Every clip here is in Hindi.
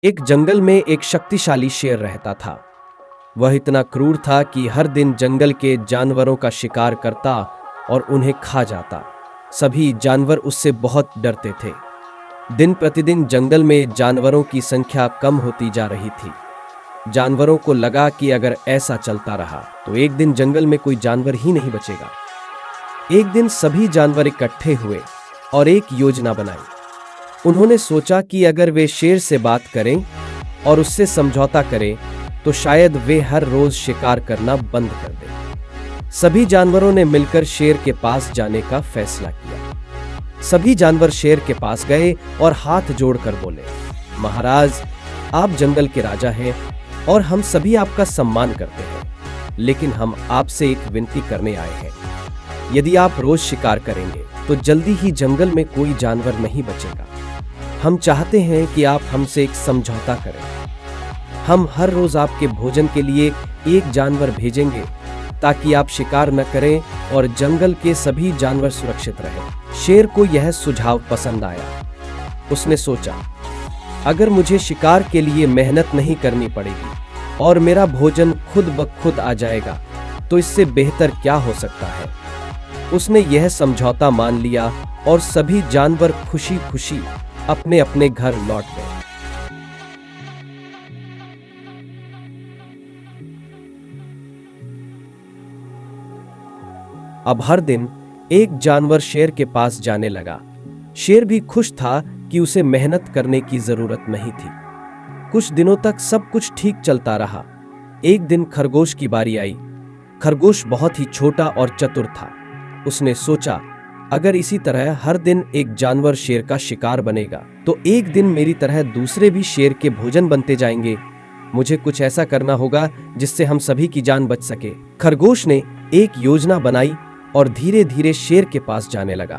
एक जंगल में एक शक्तिशाली शेर रहता था। वह इतना क्रूर था कि हर दिन जंगल के जानवरों का शिकार करता और उन्हें खा जाता। सभी जानवर उससे बहुत डरते थे। दिन प्रतिदिन जंगल में जानवरों की संख्या कम होती जा रही थी। जानवरों को लगा कि अगर ऐसा चलता रहा तो एक दिन जंगल में कोई जानवर ही नहीं बचेगा। एक दिन सभी जानवर इकट्ठे हुए और एक योजना बनाई। उन्होंने सोचा कि अगर वे शेर से बात करें और उससे समझौता करें तो शायद वे हर रोज शिकार करना बंद कर दें। सभी जानवरों ने मिलकर शेर के पास जाने का फैसला किया। सभी जानवर शेर के पास गए और हाथ जोड़कर बोले, महाराज, आप जंगल के राजा हैं और हम सभी आपका सम्मान करते हैं, लेकिन हम आपसे एक विनती करने आए हैं। यदि आप रोज शिकार करेंगे तो जल्दी ही जंगल में कोई जानवर नहीं बचेगा। हम चाहते हैं कि आप हमसे एक समझौता करें। हम हर रोज आपके भोजन के लिए एक जानवर भेजेंगे ताकि आप शिकार न करें और जंगल के सभी जानवर सुरक्षित रहें। शेर को यह सुझाव पसंद आया। उसने सोचा, अगर मुझे शिकार के लिए मेहनत नहीं करनी पड़ेगी और मेरा भोजन खुद ब खुद आ जाएगा तो इससे बेहतर क्या हो सकता है। उसने यह समझौता मान लिया और सभी जानवर खुशी खुशी अपने अपने घर लौट गए। अब हर दिन एक जानवर शेर के पास जाने लगा। शेर भी खुश था कि उसे मेहनत करने की जरूरत नहीं थी। कुछ दिनों तक सब कुछ ठीक चलता रहा। एक दिन खरगोश की बारी आई। खरगोश बहुत ही छोटा और चतुर था। उसने सोचा, अगर इसी तरह हर दिन एक जानवर शेर का शिकार बनेगा तो एक दिन मेरी तरह दूसरे भी शेर के भोजन बनते जाएंगे। मुझे कुछ ऐसा करना होगा जिससे हम सभी की जान बच सके। खरगोश ने एक योजना बनाई और धीरे धीरे शेर के पास जाने लगा।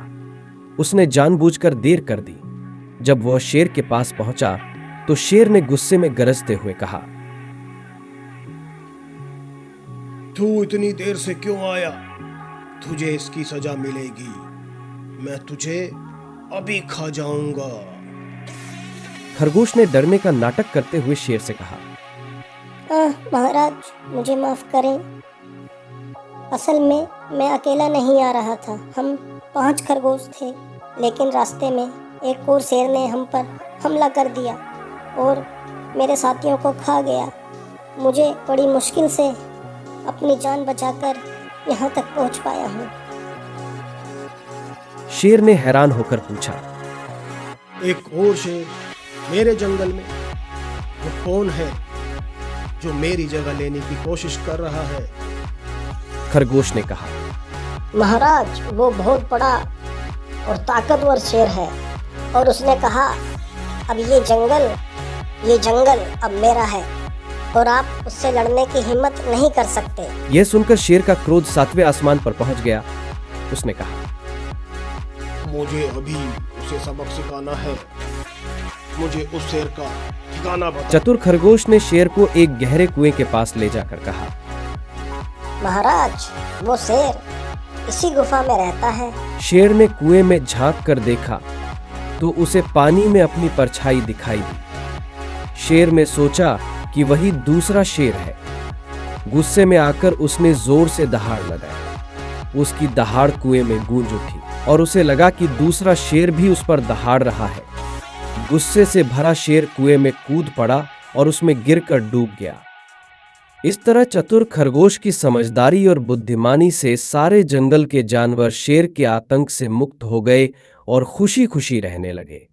उसने जानबूझकर देर कर दी। जब वह शेर के पास पहुंचा तो शेर ने गुस्से में गरजते हुए कहा, तू इतनी देर से क्यों आया? तुझे इसकी सजा मिलेगी। मैं तुझे अभी खा जाऊंगा। खरगोश ने डरने का नाटक करते हुए शेर से कहा, महाराज, मुझे माफ करें। असल में मैं अकेला नहीं आ रहा था। हम 5 खरगोश थे, लेकिन रास्ते में एक और शेर ने हम पर हमला कर दिया और मेरे साथियों को खा गया। मुझे बड़ी मुश्किल से अपनी जान बचाकर यहाँ तक पहुँच पाया हूँ। शेर ने हैरान होकर पूछा, एक और शेर मेरे जंगल में? वो कौन है जो मेरी जगह लेने की कोशिश कर रहा है? खरगोश ने कहा, महाराज, वो बहुत बड़ा और ताकतवर शेर है और उसने कहा, अब ये जंगल अब मेरा है और आप उससे लड़ने की हिम्मत नहीं कर सकते। यह सुनकर शेर का क्रोध 7वें आसमान पर पहुंच गया। उसने कहा, मुझे अभी उसे सबक सिखाना है। मुझे उस शेर का ठिकाना बता। चतुर खरगोश ने शेर को एक गहरे कुएं के पास ले जाकर कहा, महाराज, वो शेर इसी गुफा में रहता है। शेर ने कुएं में झांक कर देखा तो उसे पानी में अपनी परछाई दिखाई दी। शेर ने सोचा कि वही दूसरा शेर है। गुस्से में आकर उसने जोर से दहाड़ लगाई। उसकी दहाड़ कुएं में गूंज उठी और उसे लगा कि दूसरा शेर भी उस पर दहाड़ रहा है। गुस्से से भरा शेर कुएं में कूद पड़ा और उसमें गिरकर डूब गया। इस तरह चतुर खरगोश की समझदारी और बुद्धिमानी से सारे जंगल के जानवर शेर के आतंक से मुक्त हो गए और खुशी खुशी रहने लगे।